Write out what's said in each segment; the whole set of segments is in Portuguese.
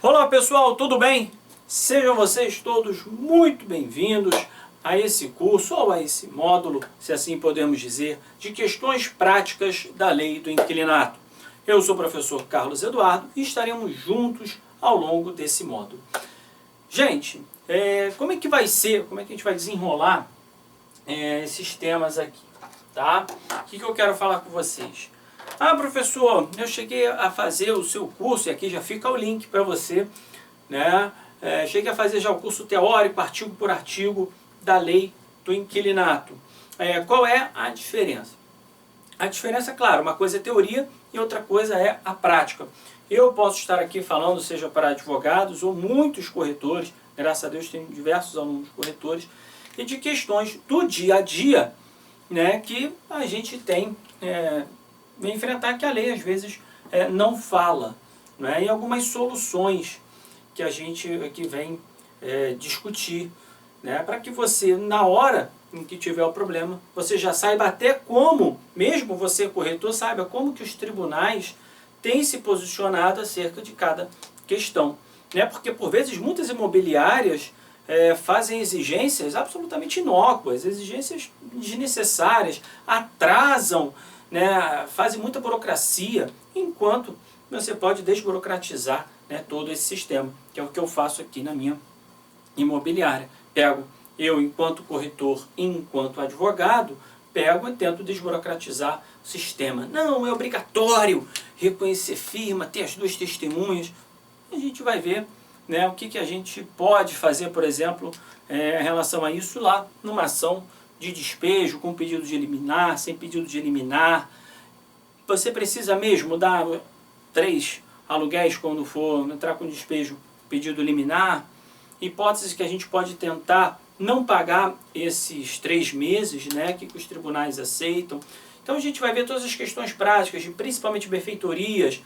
Olá pessoal, tudo bem? Sejam vocês todos muito bem-vindos a esse curso ou a esse módulo, se assim podemos dizer, de questões práticas da lei do inquilinato. Eu sou o professor Carlos Eduardo e estaremos juntos ao longo desse módulo. Gente, como é que vai ser, como é que a gente vai desenrolar esses temas aqui, tá? O que eu quero falar com vocês? Ah, professor, eu cheguei a fazer o seu curso, e aqui já fica o link para você, né? Cheguei a fazer já o curso teórico, artigo por artigo, da lei do inquilinato. Qual é a diferença? A diferença, claro, uma coisa é teoria e outra coisa é a prática. Eu posso estar aqui falando, seja para advogados ou muitos corretores, graças a Deus tem diversos alunos corretores, e de questões do dia a dia, né, que a gente tem vem enfrentar, que a lei às vezes não fala, né, e algumas soluções que a gente aqui vem discutir, né, para que você, na hora em que tiver o problema, você já saiba até como, mesmo você corretor, saiba como que os tribunais têm se posicionado acerca de cada questão, né, porque por vezes muitas imobiliárias fazem exigências absolutamente inócuas, exigências desnecessárias, atrasam, né, fazem muita burocracia, enquanto você pode desburocratizar, né, todo esse sistema, que é o que eu faço aqui na minha imobiliária. Eu, enquanto corretor, enquanto advogado, pego e tento desburocratizar o sistema. Não, é obrigatório reconhecer firma, ter as duas testemunhas. A gente vai ver, né, o que a gente pode fazer, por exemplo, em relação a isso lá, numa ação de despejo, com pedido de liminar, sem pedido de liminar. Você precisa mesmo dar 3 aluguéis quando for entrar com despejo, pedido liminar. Hipóteses que a gente pode tentar não pagar esses 3 meses, né, que os tribunais aceitam. Então a gente vai ver todas as questões práticas, principalmente benfeitorias.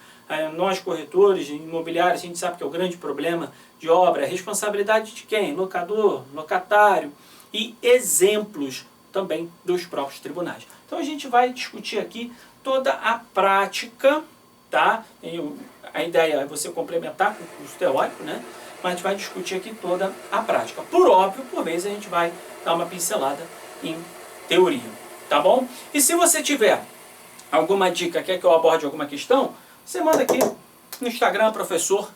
Nós corretores imobiliários, a gente sabe que é o grande problema de obra, a responsabilidade de quem? Locador, locatário, e exemplos também dos próprios tribunais. Então a gente vai discutir aqui toda a prática, tá? A ideia é você complementar com o curso teórico, né? Mas a gente vai discutir aqui toda a prática. Por óbvio, por vezes a gente vai dar uma pincelada em teoria, tá bom? E se você tiver alguma dica, quer que eu aborde alguma questão, você manda aqui no Instagram, professor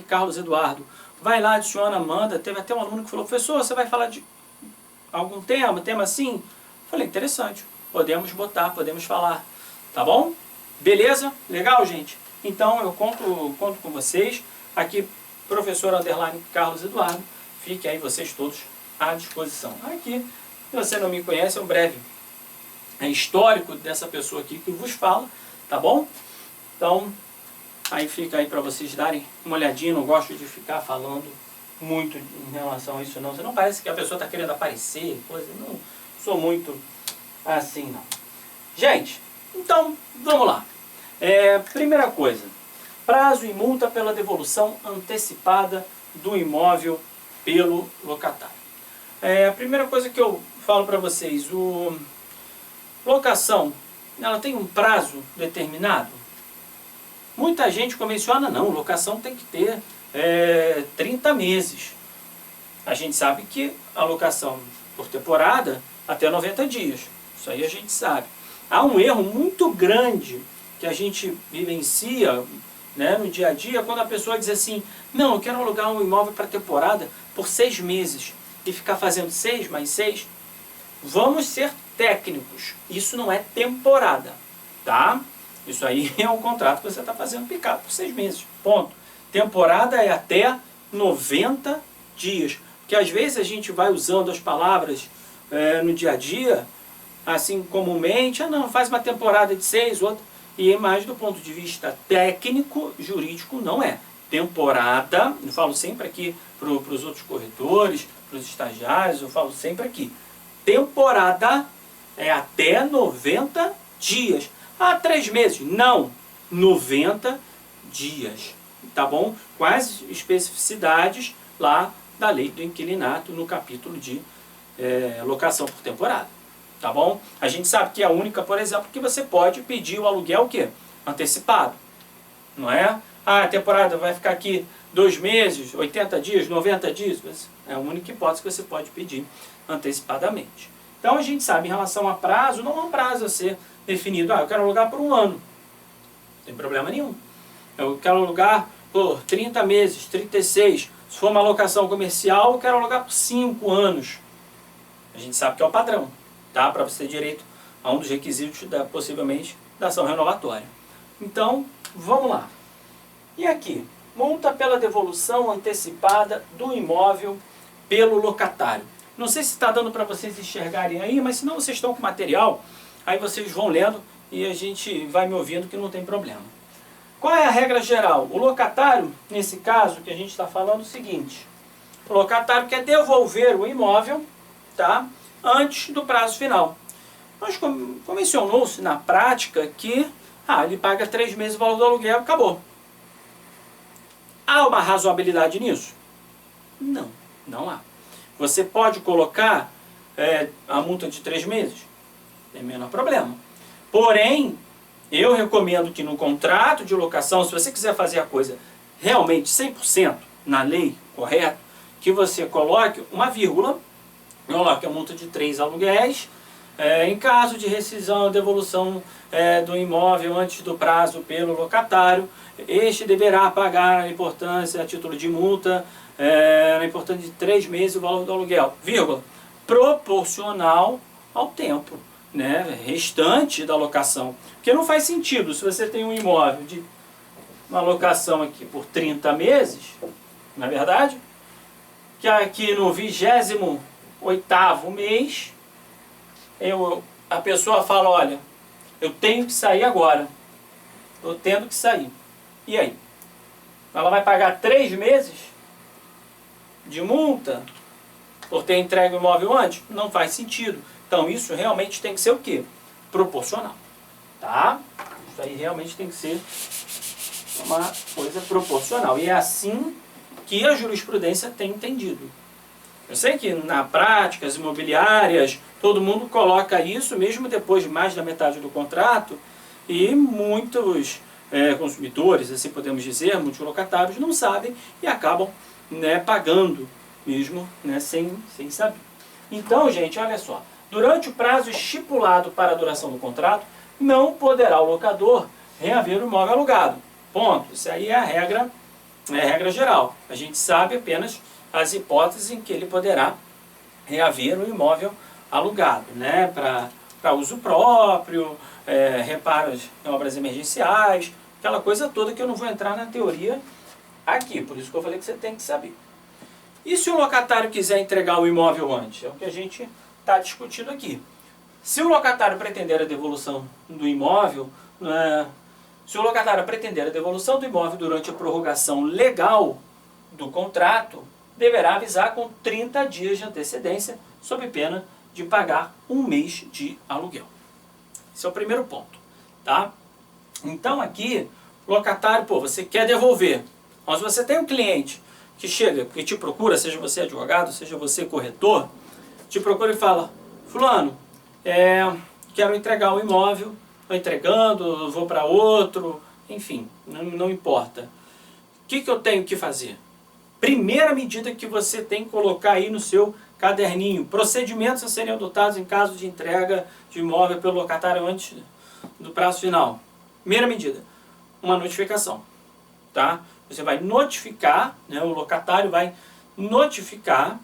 _Carlos Eduardo. Vai lá, adiciona, manda. Teve até um aluno que falou, professor, você vai falar de algum tema assim? Falei, interessante, podemos botar, podemos falar, tá bom? Beleza? Legal, gente? Então eu conto com vocês. Aqui, professor _Carlos Eduardo. Fiquem aí vocês todos à disposição. Aqui, se você não me conhece, é um breve histórico dessa pessoa aqui que vos fala, tá bom? Então, aí fica aí para vocês darem uma olhadinha. Não gosto de ficar falando muito em relação a isso não. Você não parece que a pessoa está querendo aparecer, coisa. Não sou muito assim, não. Gente, então, vamos lá. Primeira coisa, prazo e multa pela devolução antecipada do imóvel pelo locatário. A primeira coisa que eu falo para vocês, locação, ela tem um prazo determinado? Muita gente convenciona, não, locação tem que ter 30 meses. A gente sabe que a locação por temporada até 90 dias. Isso aí a gente sabe. Há um erro muito grande que a gente vivencia, né, no dia a dia, quando a pessoa diz assim, não, eu quero alugar um imóvel para temporada por 6 meses e ficar fazendo 6 mais 6. Vamos ser técnicos. Isso não é temporada, tá? Isso aí é um contrato que você está fazendo picado por 6 meses. Ponto. Temporada é até 90 dias. Porque às vezes a gente vai usando as palavras no dia a dia, assim comumente, não, faz uma temporada de 6, outra. E mais do ponto de vista técnico, jurídico, não é. Temporada, eu falo sempre aqui para os outros corretores, para os estagiários, eu falo sempre aqui. Temporada é até 90 dias. 3 meses. Não, 90 dias. Tá bom? Com as especificidades lá da lei do inquilinato no capítulo de locação por temporada. Tá bom? A gente sabe que é a única, por exemplo, que você pode pedir o aluguel o quê? Antecipado. Não é? a temporada vai ficar aqui 2 meses, 80 dias, 90 dias. É a única hipótese que você pode pedir antecipadamente. Então a gente sabe, em relação a prazo, não há um prazo a ser definido. Eu quero alugar por 1 ano. Não tem problema nenhum. Eu quero alugar por 30 meses, 36. Se for uma locação comercial, eu quero alugar por 5 anos. A gente sabe que é o padrão, tá? Para você ter direito a um dos requisitos, possivelmente, da ação renovatória. Então, vamos lá. E aqui? Multa pela devolução antecipada do imóvel pelo locatário. Não sei se está dando para vocês enxergarem aí, mas se não, vocês estão com material, aí vocês vão lendo e a gente vai me ouvindo que não tem problema. Qual é a regra geral? O locatário, nesse caso que a gente está falando, é o seguinte: o locatário quer devolver o imóvel, tá, antes do prazo final. Mas convencionou-se na prática que ele paga 3 meses o valor do aluguel e acabou. Há uma razoabilidade nisso? Não, não há. Você pode colocar a multa de 3 meses, tem menor problema. Porém, eu recomendo que no contrato de locação, se você quiser fazer a coisa realmente 100% na lei, correto, que você coloque uma vírgula, coloque a multa de 3 aluguéis, em caso de rescisão ou devolução do imóvel antes do prazo pelo locatário, este deverá pagar a importância a título de multa, na importância de 3 meses o valor do aluguel, vírgula, proporcional ao tempo, né, restante da locação. Porque não faz sentido, se você tem um imóvel de uma locação aqui por 30 meses, não é verdade? Que aqui no 28º mês, a pessoa fala, olha, eu tenho que sair agora, estou tendo que sair. E aí? Ela vai pagar 3 meses de multa por ter entregue o imóvel antes? Não faz sentido. Então isso realmente tem que ser o quê? Proporcional. Tá? Isso aí realmente tem que ser uma coisa proporcional. E é assim que a jurisprudência tem entendido. Eu sei que na prática, as imobiliárias, todo mundo coloca isso, mesmo depois de mais da metade do contrato, e muitos consumidores, assim podemos dizer, muitos locatários, não sabem e acabam pagando mesmo sem saber. Então, gente, olha só. Durante o prazo estipulado para a duração do contrato, não poderá o locador reaver o imóvel alugado. Ponto. Isso aí é a regra geral. A gente sabe apenas as hipóteses em que ele poderá reaver o imóvel alugado, né? Para uso próprio, reparos em obras emergenciais, aquela coisa toda que eu não vou entrar na teoria aqui. Por isso que eu falei que você tem que saber. E se o locatário quiser entregar o imóvel antes? É o que a gente está discutindo aqui. Se o locatário pretender a devolução do imóvel, se o locatário pretender a devolução do imóvel durante a prorrogação legal do contrato, deverá avisar com 30 dias de antecedência, sob pena de pagar 1 mês de aluguel. Esse é o primeiro ponto, tá? Então aqui, locatário, você quer devolver. Mas se você tem um cliente que chega, que te procura, seja você advogado, seja você corretor, te procura e fala, fulano, quero entregar o imóvel, estou entregando, vou para outro, enfim, não importa. O que eu tenho que fazer? Primeira medida que você tem que colocar aí no seu caderninho, procedimentos a serem adotados em caso de entrega de imóvel pelo locatário antes do prazo final. Primeira medida, uma notificação, tá? Você vai notificar, o locatário vai notificar,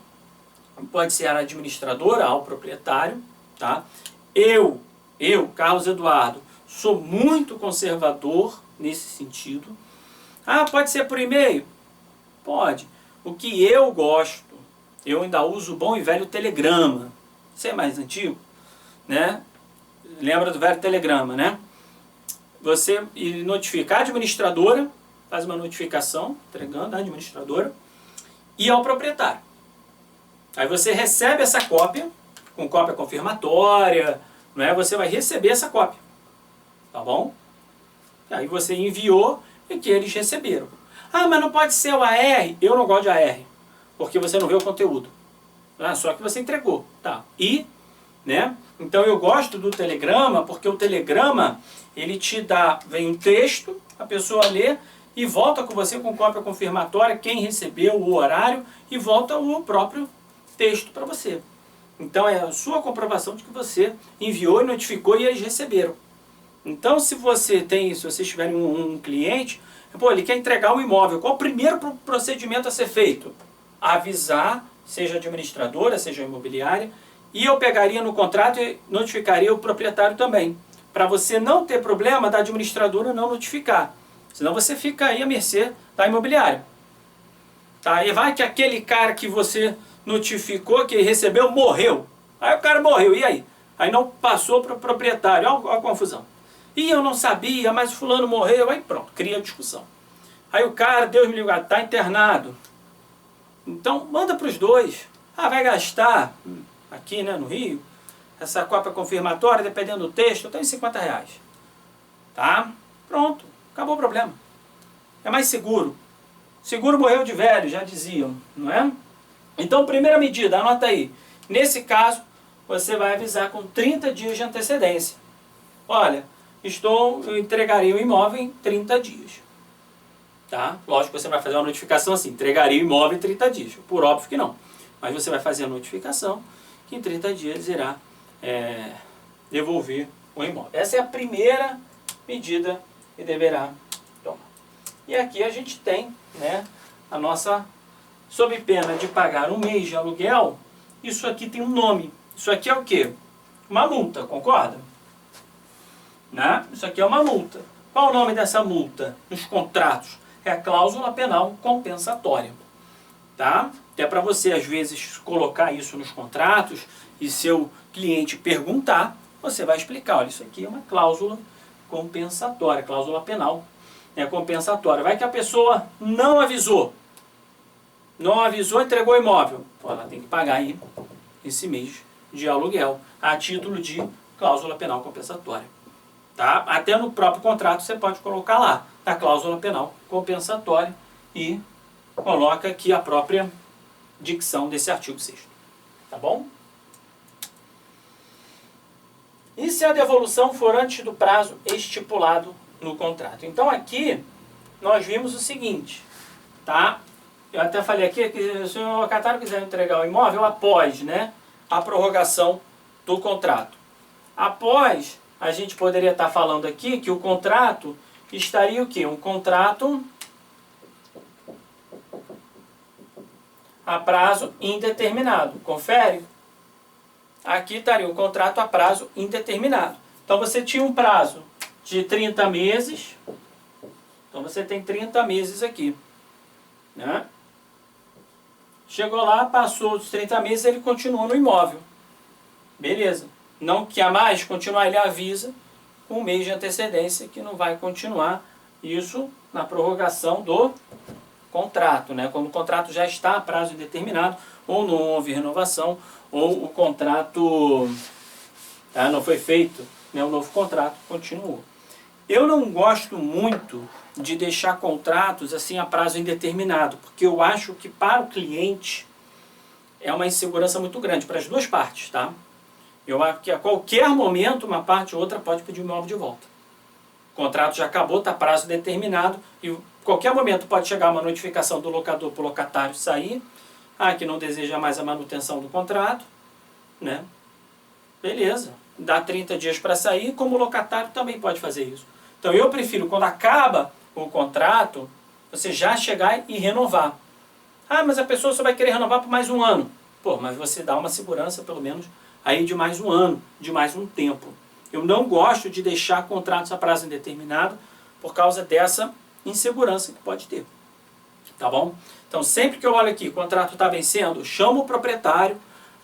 pode ser a administradora ao proprietário, tá? Eu, Carlos Eduardo, sou muito conservador nesse sentido. Pode ser por e-mail? Pode. O que eu gosto, eu ainda uso o bom e velho telegrama. Isso é mais antigo, né? Lembra do velho telegrama, né? Você notificar a administradora, faz uma notificação, entregando a administradora, e ao proprietário. Aí você recebe essa cópia, com cópia confirmatória, você vai receber essa cópia, tá bom? Aí você enviou e que eles receberam. Mas não pode ser o AR? Eu não gosto de AR, porque você não vê o conteúdo. Só que você entregou, tá? Então eu gosto do telegrama, porque o telegrama, ele te dá, vem um texto, a pessoa lê, e volta com você com cópia confirmatória, quem recebeu, o horário, e volta o próprio texto para você. Então é a sua comprovação de que você enviou e notificou e eles receberam. Então se vocês tiverem um cliente, pô, ele quer entregar o imóvel, qual o primeiro procedimento a ser feito? Avisar, seja a administradora, seja a imobiliária, e eu pegaria no contrato e notificaria o proprietário também, para você não ter problema da administradora não notificar. Senão você fica aí à mercê da imobiliária. Tá? E vai que aquele cara que você notificou, que recebeu, morreu. Aí o cara morreu, e aí? Aí não passou para o proprietário, olha a confusão. E eu não sabia, mas fulano morreu, aí pronto, cria discussão. Aí o cara, Deus me livre, está internado. Então manda para os dois. Ah, vai gastar, aqui né, no Rio, essa cópia confirmatória, dependendo do texto, tem R$50. Tá? Pronto, acabou o problema. É mais seguro. Seguro morreu de velho, já diziam, não é? Então, primeira medida, anota aí. Nesse caso, você vai avisar com 30 dias de antecedência. Olha, eu entregarei o imóvel em 30 dias. Tá? Lógico que você vai fazer uma notificação assim, entregarei o imóvel em 30 dias. Por óbvio que não. Mas você vai fazer a notificação que em 30 dias irá devolver o imóvel. Essa é a primeira medida que deverá tomar. E aqui a gente tem, né, a nossa, sob pena de pagar um mês de aluguel, isso aqui tem um nome. Isso aqui é o quê? Uma multa, concorda? Né? Isso aqui é uma multa. Qual o nome dessa multa nos contratos? É a cláusula penal compensatória. Tá? Até para você, às vezes, colocar isso nos contratos e seu cliente perguntar, você vai explicar, olha, isso aqui é uma cláusula compensatória, cláusula penal compensatória. Vai que a pessoa não avisou, entregou o imóvel. Pô, ela tem que pagar aí esse mês de aluguel, a título de cláusula penal compensatória. Tá? Até no próprio contrato você pode colocar lá, a cláusula penal compensatória, e coloca aqui a própria dicção desse artigo 6º. Tá bom? E se a devolução for antes do prazo estipulado no contrato? Então aqui nós vimos o seguinte, tá? Eu até falei aqui que se o locatário quiser entregar o imóvel após, né, a prorrogação do contrato. Após, a gente poderia estar falando aqui que o contrato estaria o quê? Um contrato a prazo indeterminado. Confere? Aqui estaria o contrato a prazo indeterminado. Então você tinha um prazo de 30 meses. Então você tem 30 meses aqui. Né? Chegou lá, passou os 30 meses, ele continua no imóvel. Beleza. Não quer mais continuar, ele avisa com um mês de antecedência que não vai continuar. Isso na prorrogação do contrato, né? Quando o contrato já está a prazo indeterminado, ou não houve renovação, ou o contrato não foi feito, né? O novo contrato continuou. Eu não gosto muito de deixar contratos assim a prazo indeterminado, porque eu acho que para o cliente é uma insegurança muito grande, para as duas partes, tá? Eu acho que a qualquer momento uma parte ou outra pode pedir o imóvel de volta. O contrato já acabou, está prazo determinado, e a qualquer momento pode chegar uma notificação do locador para o locatário sair, que não deseja mais a manutenção do contrato, né? Beleza, dá 30 dias para sair, como o locatário também pode fazer isso. Então eu prefiro, quando acaba o contrato, você já chegar e renovar. Mas a pessoa só vai querer renovar por mais um ano. Pô, mas você dá uma segurança, pelo menos, aí de mais um ano, de mais um tempo. Eu não gosto de deixar contratos a prazo indeterminado por causa dessa insegurança que pode ter. Tá bom? Então, sempre que eu olho aqui, o contrato está vencendo, chamo o proprietário,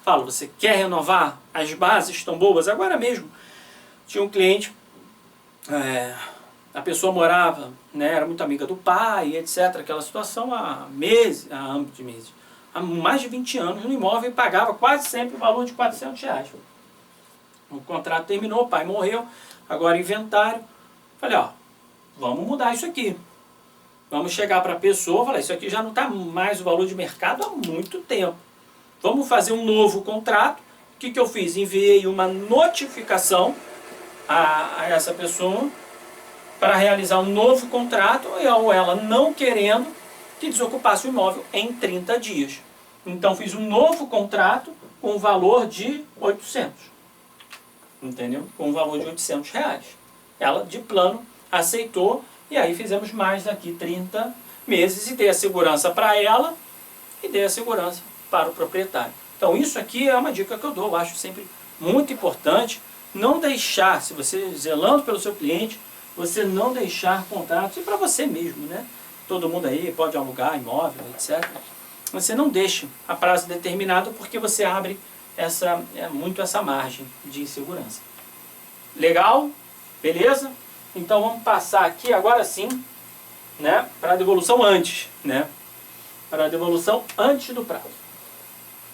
falo, você quer renovar? As bases estão boas? Agora mesmo, tinha um cliente, a pessoa morava, né, era muito amiga do pai, etc. Aquela situação há mais de 20 anos no imóvel, e pagava quase sempre o valor de R$400. O contrato terminou, o pai morreu, agora inventário. Falei, vamos mudar isso aqui. Vamos chegar para a pessoa e falar, isso aqui já não está mais o valor de mercado há muito tempo. Vamos fazer um novo contrato. O que eu fiz? Enviei uma notificação a essa pessoa para realizar um novo contrato, ou ela não querendo que desocupasse o imóvel em 30 dias. Então fiz um novo contrato com o valor de 800. Entendeu? Com o valor de R$800. Ela, de plano, aceitou, e aí fizemos mais daqui 30 meses e dei a segurança para ela e dei a segurança para o proprietário. Então isso aqui é uma dica que eu dou, eu acho sempre muito importante, não deixar, se você zelando pelo seu cliente, você não deixar contratos, e para você mesmo, né? Todo mundo aí pode alugar imóvel, etc. Você não deixe a prazo determinado, porque você abre muito essa margem de insegurança. Legal? Beleza? Então vamos passar aqui agora sim, né, para a devolução antes, né? Para a devolução antes do prazo.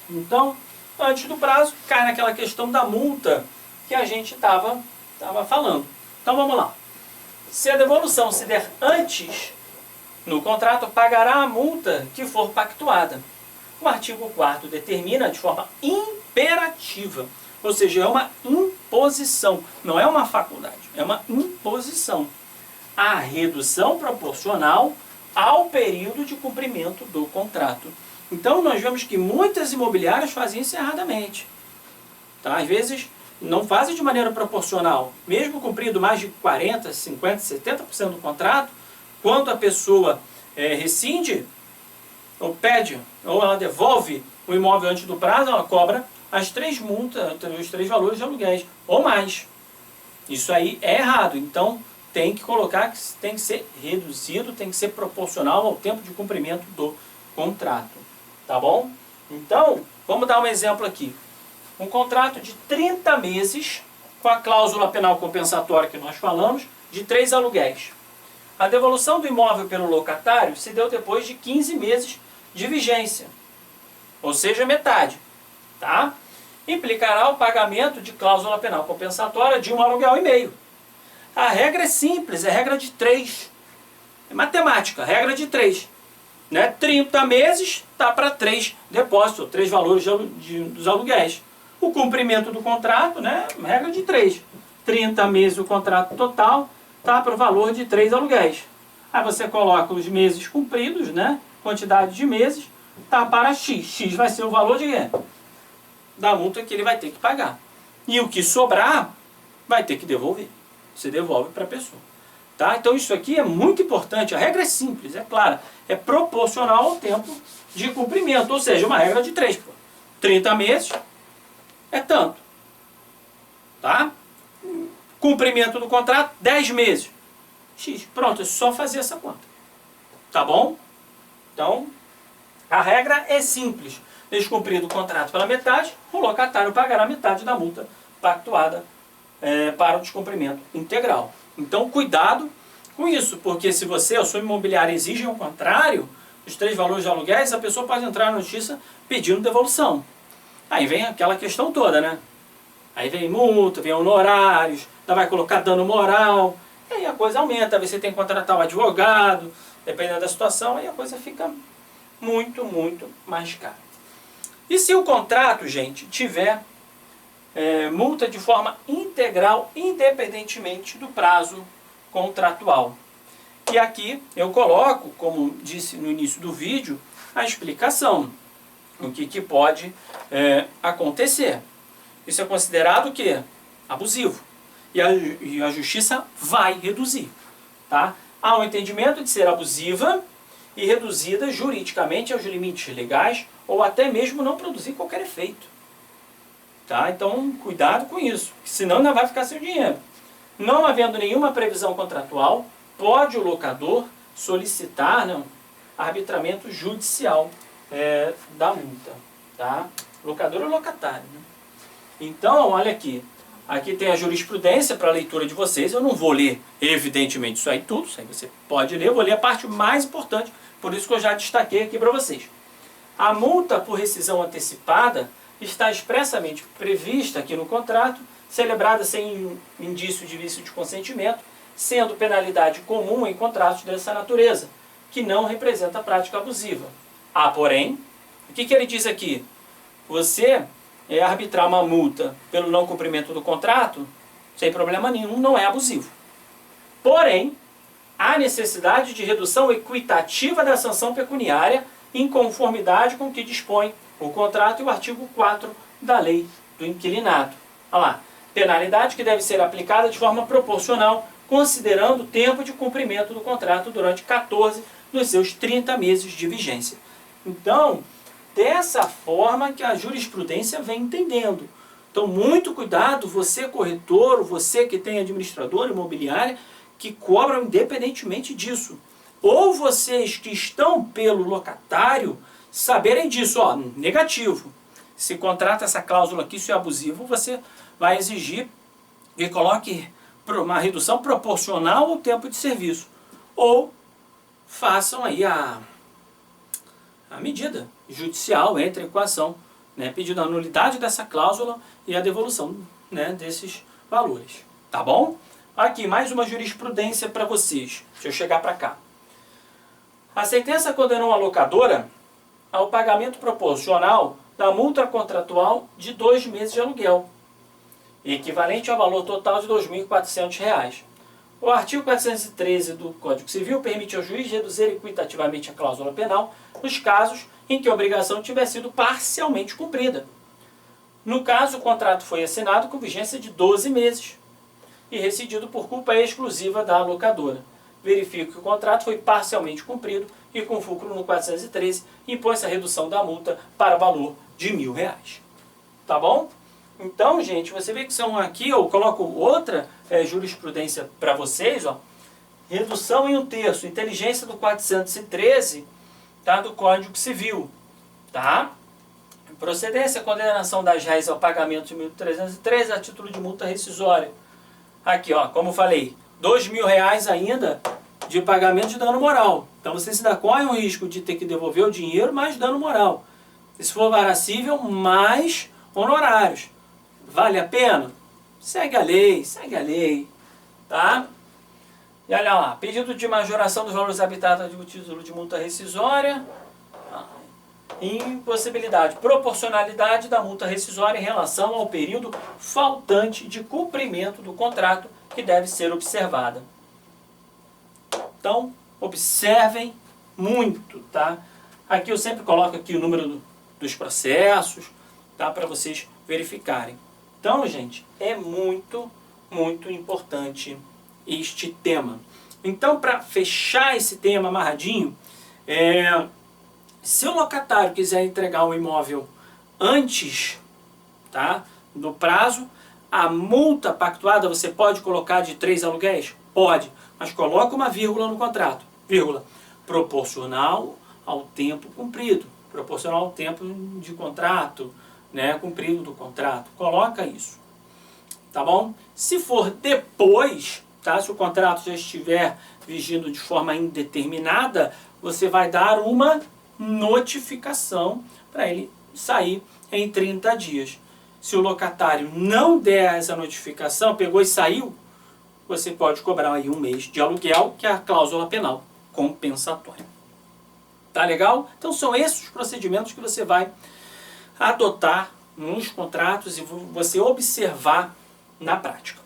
Então, antes do prazo, cai naquela questão da multa que a gente estava falando. Então vamos lá. Se a devolução se der antes no contrato, pagará a multa que for pactuada. O artigo 4º determina de forma imperativa, ou seja, é uma imposição, não é uma faculdade, é uma imposição, a redução proporcional ao período de cumprimento do contrato. Então nós vemos que muitas imobiliárias fazem isso erradamente. Tá? Às vezes não fazem de maneira proporcional, mesmo cumprindo mais de 40%, 50%, 70% do contrato, quando a pessoa rescinde, ou pede, ou ela devolve o imóvel antes do prazo, ela cobra as 3 multas, os 3 valores de aluguéis, ou mais. Isso aí é errado, então tem que colocar que tem que ser reduzido, tem que ser proporcional ao tempo de cumprimento do contrato. Tá bom? Então, vamos dar um exemplo aqui. Um contrato de 30 meses, com a cláusula penal compensatória que nós falamos, de 3 aluguéis. A devolução do imóvel pelo locatário se deu depois de 15 meses de vigência, ou seja, metade. Tá? Implicará o pagamento de cláusula penal compensatória de 1 aluguel e meio. A regra é simples, é regra de 3. É matemática, regra de 3. Né? 30 meses está para 3 depósitos, 3 valores dos aluguéis. O cumprimento do contrato, né? Regra de 3. 30 meses o contrato total está para o valor de 3 aluguéis. Aí você coloca os meses cumpridos, né? Quantidade de meses, tá para X. X vai ser o valor de quê? Da multa que ele vai ter que pagar. E o que sobrar, vai ter que devolver. Você devolve para a pessoa. Tá? Então isso aqui é muito importante. A regra é simples, é clara. É proporcional ao tempo de cumprimento. Ou seja, uma regra de 3. 30 meses é tanto. Tá? Cumprimento do contrato, 10 meses. X. Pronto, é só fazer essa conta. Tá bom? Então, a regra é simples. Descumprido o contrato pela metade, o locatário pagará metade da multa pactuada para o descumprimento integral. Então, cuidado com isso, porque se você ou sua imobiliária exigem o contrário, os 3 valores de aluguéis, a pessoa pode entrar na justiça pedindo devolução. Aí vem aquela questão toda, né? Aí vem multa, vem honorários, ainda vai colocar dano moral, e aí a coisa aumenta, aí você tem que contratar um advogado, dependendo da situação, aí a coisa fica muito, muito mais cara. E se o contrato, gente, tiver multa de forma integral, independentemente do prazo contratual? E aqui eu coloco, como disse no início do vídeo, a explicação. O que pode acontecer. Isso é considerado o quê? Abusivo. E a justiça vai reduzir. Tá? Há um entendimento de ser abusiva e reduzida juridicamente aos limites legais ou até mesmo não produzir qualquer efeito. Tá? Então, cuidado com isso, senão ainda vai ficar sem dinheiro. Não havendo nenhuma previsão contratual, pode o locador solicitar arbitramento judicial da multa. Tá? Locador ou locatário. Né? Então, olha aqui. Aqui tem a jurisprudência para a leitura de vocês. Eu não vou ler, evidentemente, isso aí tudo. Isso aí você pode ler. Eu vou ler a parte mais importante. Por isso que eu já destaquei aqui para vocês. A multa por rescisão antecipada está expressamente prevista aqui no contrato, celebrada sem indício de vício de consentimento, sendo penalidade comum em contratos dessa natureza, que não representa prática abusiva. Há, porém, o que ele diz aqui? Você arbitrar uma multa pelo não cumprimento do contrato, sem problema nenhum, não é abusivo. Porém, há necessidade de redução equitativa da sanção pecuniária em conformidade com o que dispõe o contrato e o artigo 4 da lei do inquilinato. Olha lá, penalidade que deve ser aplicada de forma proporcional, considerando o tempo de cumprimento do contrato durante 14 dos seus 30 meses de vigência. Então, dessa forma que a jurisprudência vem entendendo. Então, muito cuidado, você corretor, você que tem administradora imobiliária, que cobram independentemente disso. Ou vocês que estão pelo locatário saberem disso, ó, negativo. Se contrata essa cláusula aqui, isso é abusivo, você vai exigir que coloque uma redução proporcional ao tempo de serviço. Ou façam aí a medida judicial, entre em equação, né, pedindo a nulidade dessa cláusula e a devolução, né, desses valores. Tá bom? Aqui, mais uma jurisprudência para vocês. Deixa eu chegar para cá. A sentença condenou a locadora ao pagamento proporcional da multa contratual de 2 meses de aluguel, equivalente ao valor total de R$ 2.400. O artigo 413 do Código Civil permite ao juiz reduzir equitativamente a cláusula penal nos casos em que a obrigação tiver sido parcialmente cumprida. No caso, o contrato foi assinado com vigência de 12 meses e rescindido por culpa exclusiva da locadora. Verifico que o contrato foi parcialmente cumprido e, com fulcro no 413, impõe-se a redução da multa para valor de R$ 1.000. Tá bom? Então, gente, você vê que são aqui, eu coloco outra jurisprudência para vocês, ó. Redução em 1/3, inteligência do 413, tá, do Código Civil, tá? Procedência, condenação das réis ao pagamento de 1.303 a título de multa rescisória. Aqui, ó, como eu falei, R$ 2.000 ainda de pagamento de dano moral. Então você ainda corre o risco de ter que devolver o dinheiro mais dano moral. E se for vara cível, mais honorários. Vale a pena? Segue a lei, tá? E olha lá, pedido de majoração dos valores habitados do título de multa rescisória, impossibilidade, proporcionalidade da multa rescisória em relação ao período faltante de cumprimento do contrato que deve ser observada. Então, observem muito, tá? Aqui eu sempre coloco aqui o número dos processos, tá? Para vocês verificarem. Então, gente, é muito, muito importante este tema. Então, para fechar esse tema amarradinho, se o locatário quiser entregar o imóvel antes, tá, do prazo, a multa pactuada você pode colocar de 3 aluguéis? Pode, mas coloca uma vírgula no contrato. Vírgula, proporcional ao tempo cumprido, proporcional ao tempo de contrato, né, cumprido do contrato. Coloca isso, tá bom? Se for depois, tá, se o contrato já estiver vigindo de forma indeterminada, você vai dar uma notificação para ele sair em 30 dias. Se o locatário não der essa notificação, pegou e saiu, você pode cobrar aí 1 mês de aluguel, que é a cláusula penal compensatória. Tá legal? Então são esses os procedimentos que você vai adotar nos contratos e você observar na prática.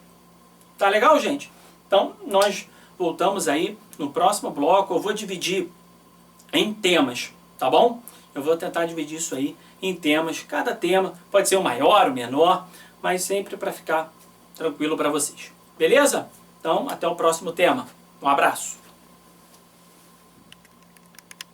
Tá legal, gente? Então nós voltamos aí no próximo bloco. Eu vou dividir em temas, tá bom? Eu vou tentar dividir isso aí em temas. Cada tema pode ser o maior, o menor, mas sempre para ficar tranquilo para vocês. Beleza? Então, até o próximo tema. Um abraço.